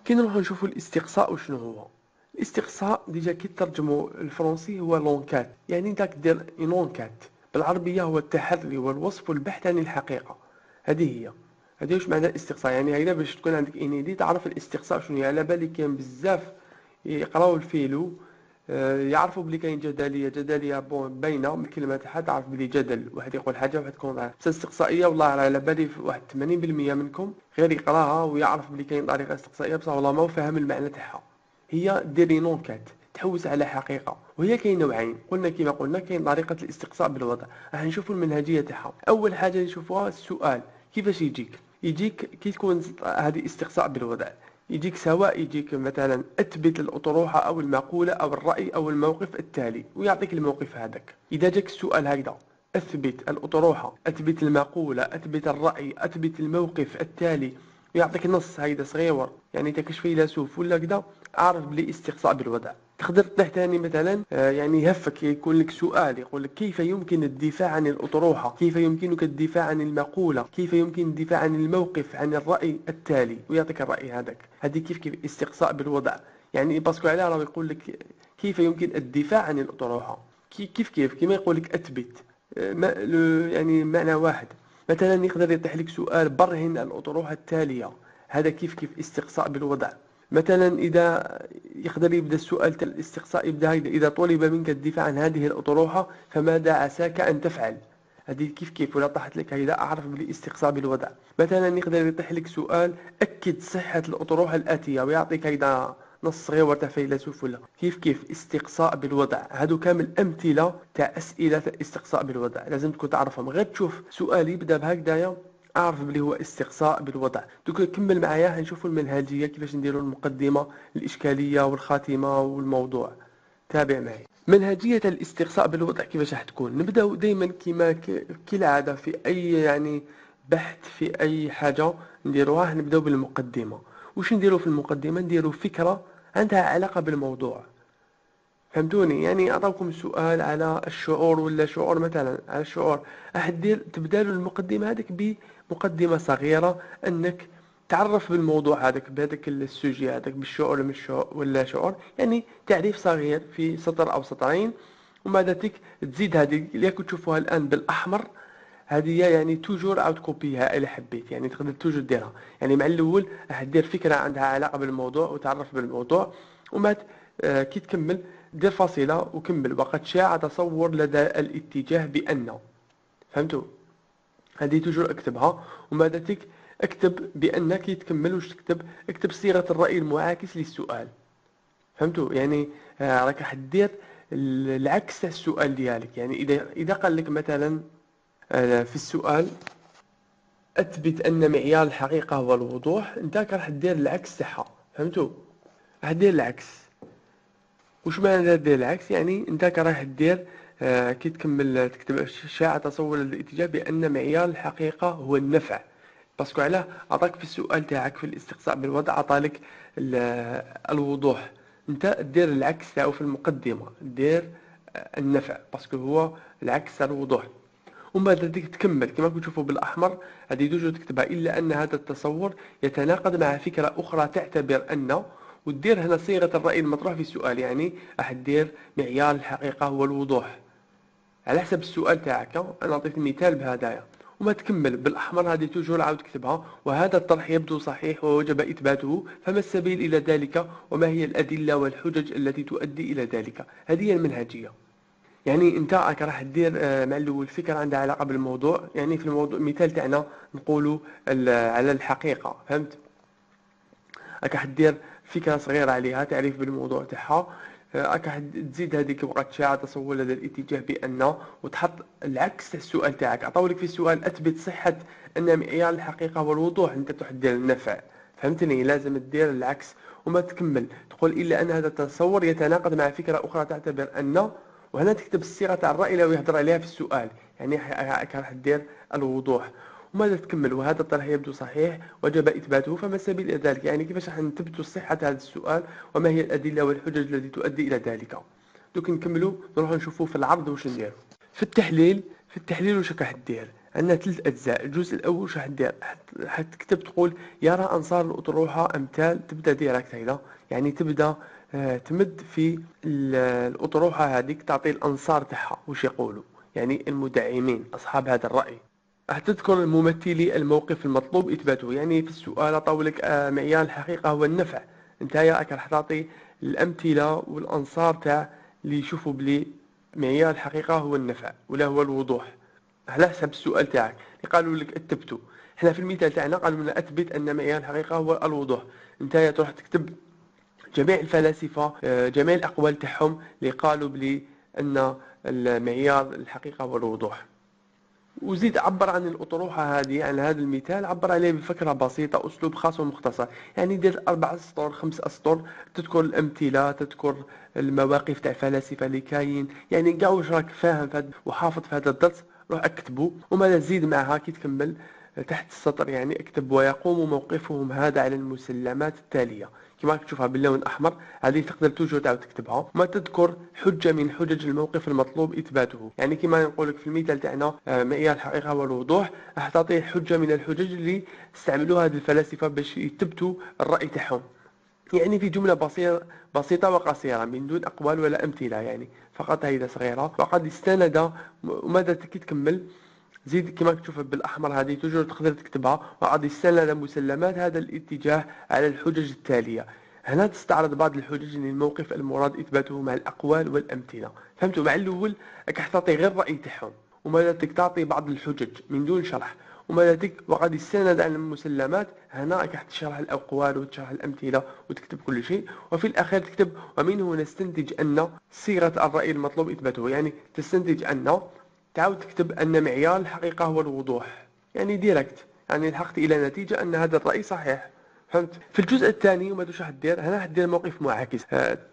كي نروحو نشوفو الاستقصاء وشنو هو. الاستقصاء ديجا كي ترجمو الفرنسي هو لونكات، يعني انت دير اون اونكات. بالعربيه هو التحري والوصف والبحث عن الحقيقه. هذه واش معنى الاستقصاء. يعني هيدا باش تكون عندك انيدي تعرف الاستقصاء شنو هي. على بالي كاين بزاف يقراو الفيلو، يعرفوا بلي كاين جدليه بون باينه من الكلمه تاعها، تعرف بلي جدل واحد يقول حاجه واحد يكون ضعف. بس الاستقصائيه والله على بالي واحد 80% منكم غير يقراها ويعرف بلي كاين طريقه استقصائيه بصح والله ما هو فاهم المعنى تاعها. هي ديري نونكات، تحوس على حقيقه، وهي كاين نوعين. قلنا كما قلنا كاين طريقه الاستقصاء بالوضع. راح نشوفوا المنهجيه تاعها. اول حاجه نشوفوها السؤال كيفاش يجيك كي تكون هذه استقصاء بالوضع. يجيك سواء يجيك مثلا اثبت الأطروحة أو المقولة أو الرأي أو الموقف التالي، ويعطيك الموقف هذاك. إذا جاك السؤال هكذا اثبت الأطروحة، اثبت المقولة، اثبت الرأي، اثبت الموقف التالي، ويعطيك نص هيدا صغيور، يعني انت كش فيلسوف ولا كذا، اعرف بلي استقصاء بالوضع. تقدر تطيح ثاني مثلا يعني يهفك يكون لك سؤال يقول لك كيف يمكن الدفاع عن الأطروحة، كيف يمكنك الدفاع عن المقولة، كيف يمكن الدفاع عن الموقف، عن الرأي التالي، ويعطيك الرأي هذاك. هذه كيف استقصاء بالوضع. يعني باسكو على راه يقول لك كيف يمكن الدفاع عن الأطروحة، كيف كما يقول لك اثبت يعني معنى واحد. مثلا يقدر يطيح لك سؤال برهن الأطروحة التالية، هذا كيف استقصاء بالوضع. مثلا إذا يقدر يبدأ السؤال تاع الاستقصاء يبدأ هكذا: إذا طلب منك الدفاع عن هذه الأطروحة فماذا عساك أن تفعل. هذه كيف ولا طاحت لك هكذا أعرف بالاستقصاء بالوضع. مثلا يقدر يطيح لك سؤال: أكد صحة الأطروحة الآتية، ويعطيك هكذا نص صغير تاع فيلسوف ولا كيف استقصاء بالوضع. هادو كامل أمثلة تاع أسئلة الاستقصاء بالوضع، لازم تكون تعرفهم. غير تشوف سؤال يبدأ بهكذايا اعرف بلي هو استقصاء بالوضع. دوك كمل معايا هنشوفوا المنهجيه كيفاش نديروا المقدمه، الاشكاليه والخاتمه والموضوع. تابع معي. منهجيه الاستقصاء بالوضع كيفاش راح تكون. نبداو دائما كما كالعاده في اي يعني بحث في اي حاجه نديروها، نبداو بالمقدمه. واش نديروا في المقدمه؟ نديروا فكره عندها علاقه بالموضوع. فهمتوني؟ يعني اعطاكم سؤال على الشعور ولا شعور، مثلا على الشعور، راح تبدا له المقدمه هذيك بمقدمه صغيره انك تعرف بالموضوع هذاك، بهذاك السوجي هذاك، بالشعور من الشعور ولا شعور، يعني تعريف صغير في سطر او سطرين. وماذا تزيد هذه اللي كنت تشوفوها الان بالاحمر، هذه يعني توجور عاود كوبيها الا حبيت، يعني تقدر توجور ديرها. يعني مع الاول راح دير فكره عندها علاقه بالموضوع وتعرف بالموضوع، وما كي تكمل دير فاصله وكمل: وقد شاع تصور لدى الاتجاه بان. فهمتوا؟ هذه توجور اكتبها. وماذا اكتب بان. كي تكمل واش تكتب؟ اكتب صيغه الراي المعاكس للسؤال. فهمتوا؟ يعني راك حدير العكس تاع السؤال ديالك. يعني اذا قال لك مثلا في السؤال اثبت ان معيار الحقيقه هو الوضوح، انت راح دير العكس تاعها. فهمتوا؟ راح دير العكس. وش معنى دير العكس؟ يعني انت راح دير كي تكمل تكتب: شاع تصور الاتجاه بان معيار الحقيقه هو النفع. باسكو علاه عطاك في السؤال تاعك في الاستقصاء بالوضع عطالك الوضوح. انت دير العكس تاعو في المقدمه، دير النفع باسكو هو العكس تاع الوضوح. ومن بعد هذيك تكمل كما كنت تشوفوا بالاحمر، هذه دوجو تكتبها: الا ان هذا التصور يتناقض مع فكره اخرى تعتبر ان. ودير هنا صيغه الراي المطروح في السؤال، يعني راح دير معيار الحقيقه هو الوضوح على حسب السؤال تاعك. انا اعطيت مثال بهدايا. وما تكمل بالاحمر هذه توجور عاود تكتبها: وهذا الطرح يبدو صحيح ووجب اثباته، فما السبيل الى ذلك، وما هي الادله والحجج التي تؤدي الى ذلك. هذه هي المنهجيه. يعني انت راح دير مع الاول فكره عندها علاقه بالموضوع. يعني في الموضوع المثال تاعنا نقولوا على الحقيقه. فهمت؟ راح دير فكره صغيره عليها، تعريف بالموضوع تاعها. راح تزيد هذيك: وقد شاع تصور لدى الاتجاه بان، وتحط العكس تاع السؤال تاعك. عطاولك في السؤال اثبت صحه ان معيار الحقيقه هو الوضوح، انت تروح دير النفع. فهمتني؟ لازم تدير العكس. وما تكمل تقول: الا ان هذا التصور يتناقض مع فكره اخرى تعتبر ان. وهنا تكتب الصيغه تاع الراي اللي يهضر عليها في السؤال، يعني راح دير الوضوح. وماذا تكمل: وهذا الطرح يبدو صحيح وجب إثباته، فما السبيل إلى ذلك. يعني كيفاش راح نثبت صحة هذا السؤال، وما هي الأدلة والحجج التي تؤدي إلى ذلك. دوك نكملوا نروح نشوفوا في العرض واش ندير. في التحليل واش راح دير. عندنا 3 أجزاء. الجزء الأول واش راح دير؟ حتكتب تقول يرى أنصار الأطروحة أمثال، تبدأ ديريكت هكذا، يعني تبدأ تمد في الأطروحة هذيك، تعطي الأنصار تاعها واش يقولوا، يعني المدعمين أصحاب هذا الرأي. راح تذكر الممثلي الموقف المطلوب إثباته، يعني في السؤال أطولك معيار الحقيقة هو النفع، نتايا راح تعطي الأمثلة والأنصار تاع اللي يشوفوا بلي معيار الحقيقة هو النفع ولا هو الوضوح على حسب السؤال تاعك. قالوا لك اثبتوا، احنا في المثال تاعنا قالوا لنا اثبت ان معيار الحقيقة هو الوضوح، نتايا تروح تكتب جميع الفلاسفة جميع الأقوال تاعهم اللي قالوا بلي أن المعيار الحقيقة هو الوضوح. وزيد عبر عن الأطروحة هذه، عن هذا المثال عبر عليه بفكرة بسيطة، أسلوب خاص ومختصر، يعني دير 4 أسطر 5 أسطر، تذكر الأمثلة، تذكر المواقف تاع الفلاسفة اللي كاين، يعني كاع واش راك فاهم وحافظ في هذا الدرس روح اكتبه. وماذا زيد معها كي تكمل تحت السطر يعني اكتب ويقوم موقفهم هذا على المسلمات التالية، كما راك تشوفها باللون الأحمر، هذه تقدر توجو تعاود تكتبها. وما تذكر حجة من حجج الموقف المطلوب إثباته، يعني كما نقول لك في المثال تاعنا معيار الحقيقة والوضوح، راح تعطيه حجة من الحجج اللي استعملوها هذه الفلاسفة باش يثبتوا الرأي تاعهم، يعني في جملة بسيطة وقصيرة من دون أقوال ولا أمثلة، يعني فقط هيدا صغيرة. وقد استند، وماذا كي تكمل زيد كما تشوف بالأحمر هذه تجر تقدر تكتبها، وقد استند مسلمات هذا الاتجاه على الحجج التالية. هنا تستعرض بعض الحجج للموقف المراد إثباته مع الأقوال والأمثلة. فهمتوا؟ مع الأول راح تعطي غير رأي تاعهم، وماذا تعطي بعض الحجج من دون شرح، وماذا وقد استند على المسلمات، هنا راح تشرح الأقوال وتشرح الأمثلة وتكتب كل شيء. وفي الأخير تكتب ومنه نستنتج أن صيغة الرأي المطلوب إثباته، يعني تستنتج أن، تعاود تكتب أن معيار الحقيقة هو الوضوح، يعني ديركت، يعني لحقت إلى نتيجة أن هذا الرأي صحيح. فهمت؟ في الجزء الثاني وما دوش دير هنا، حدير موقف معاكس،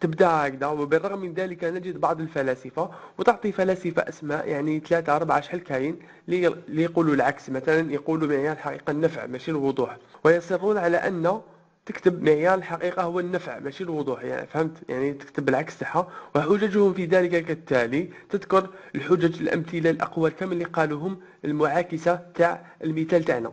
تبدا هكذا. وبالرغم من ذلك نجد بعض الفلاسفة، وتعطي فلاسفة أسماء، يعني 3 4 شحال كاين اللي يقولوا العكس، مثلا يقولوا معيار الحقيقة النفع ماشي الوضوح، ويصرون على أن تكتب معيار الحقيقة هو النفع ماشي الوضوح، يعني فهمت؟ يعني تكتب بالعكس تاعها. وحججهم في ذلك كالتالي، تذكر الحجج الأمثلة الأقوال كامل اللي قالوهم المعاكسة تاع المثال تاعنا.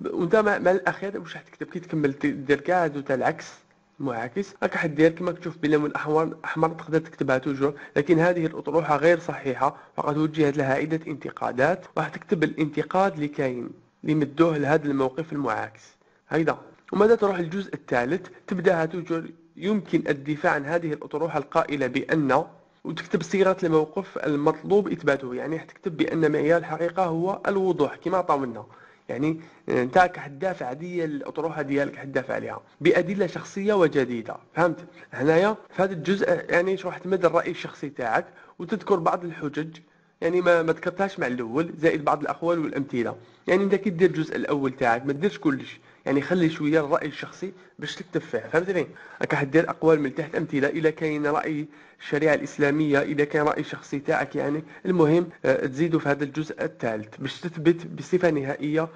وانت مع الاخير واش راح تكتب كي تكمل دير كاع هادو تاع العكس المعاكس، راك حدير كما تشوف باللون الاحمر تقدر تكتبها توجور. لكن هذه الاطروحه غير صحيحه، وقد وجهت لها عده انتقادات، وراح تكتب الانتقاد اللي كاين اللي مدوه لهذا الموقف المعاكس هيدا. وماذا تروح الجزء الثالث، تبداها توجور يمكن الدفاع عن هذه الاطروحه القائله بان، وتكتب صيغه الموقف المطلوب اثباته، يعني تكتب بان معيار الحقيقه هو الوضوح كما عطاونا، يعني انت حتدافع ديال الاطروحه ديالك، حتدافع عليها بادله شخصيه وجديده. فهمت؟ هنايا في هذا الجزء يعني راح تمد الراي الشخصي تاعك، وتذكر بعض الحجج، يعني ما ذكرتهاش مع الاول، زائد بعض الاقوال والامثله. يعني انت كي دير الجزء الاول تاعك ما ديرش كلش، يعني خلي شويه الراي الشخصي باش تكتب فيه. فهمتني؟ راك حدير اقوال من تحت امثله، اذا كاين راي الشريعه الاسلاميه، اذا كان راي شخصي تاعك، يعني المهم تزيدوا في هذا الجزء الثالث باش تثبت بصفه نهائيه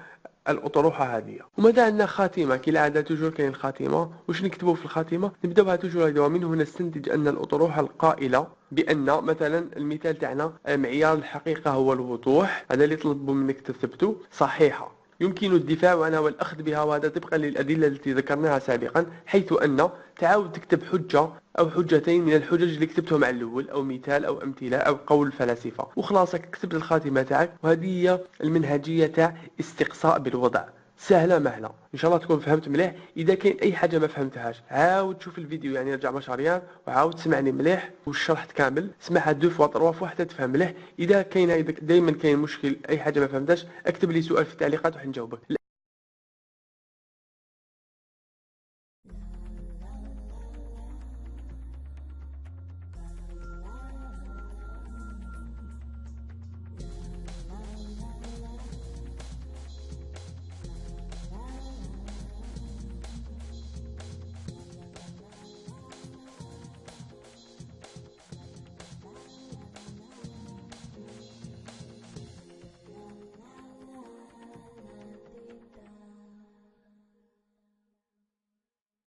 الاطروحه هذه. وماذا عندنا خاتمه، كالعاده توجور كاين الخاتمه. واش نكتبوا في الخاتمه؟ نبداوها توجور هكذا، ومنه نستنتج ان الاطروحه القائله بان، مثلا المثال تاعنا معيار الحقيقه هو الوضوح، هذا اللي طلبوا منك تثبته، صحيحه، يمكن الدفاع عنها والأخذ بها، وهذا طبقا للأدلة التي ذكرناها سابقا، حيث أن تعاود تكتب حجة أو حجتين من الحجج اللي كتبتهم على الأول، أو مثال أو أمثلة أو قول الفلاسفة، وخلاص كتبت الخاتمة تاعك. وهذه هي المنهجية تاع استقصاء بالوضع، سهلة مهلة. إن شاء الله تكون فهمت مليح. إذا كاين أي حاجة ما فهمتهاش عاود شوف الفيديو، يعني رجع مشاريان وعاود تسمعني مليح وشرحت كامل، اسمعها 2 فوا 3 فوا حتى تفهم مليح. إذا كاين دائما كاين مشكل أي حاجة ما فهمتهاش، اكتب لي سؤال في التعليقات وحنجاوبك.